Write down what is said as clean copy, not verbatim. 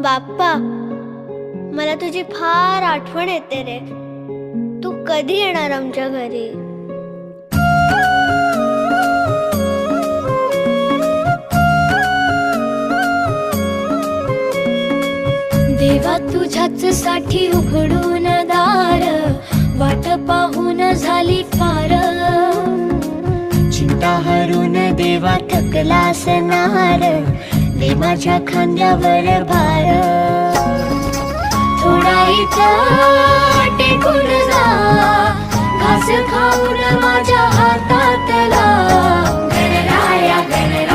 बाप्पा, मला तुझी फार आठवण येते रे. तू कधी येणार आमच्या घरी? देवा तुझ्याच साठी उघडून दार, वाट पाहून झाली फार. चिंता हरून देवा थकला असणार, दे माझ्या खांद्यावर भार. थोडा इथं टेकून जा, घास खाऊन माझ्या हातातला. गणराया गणराया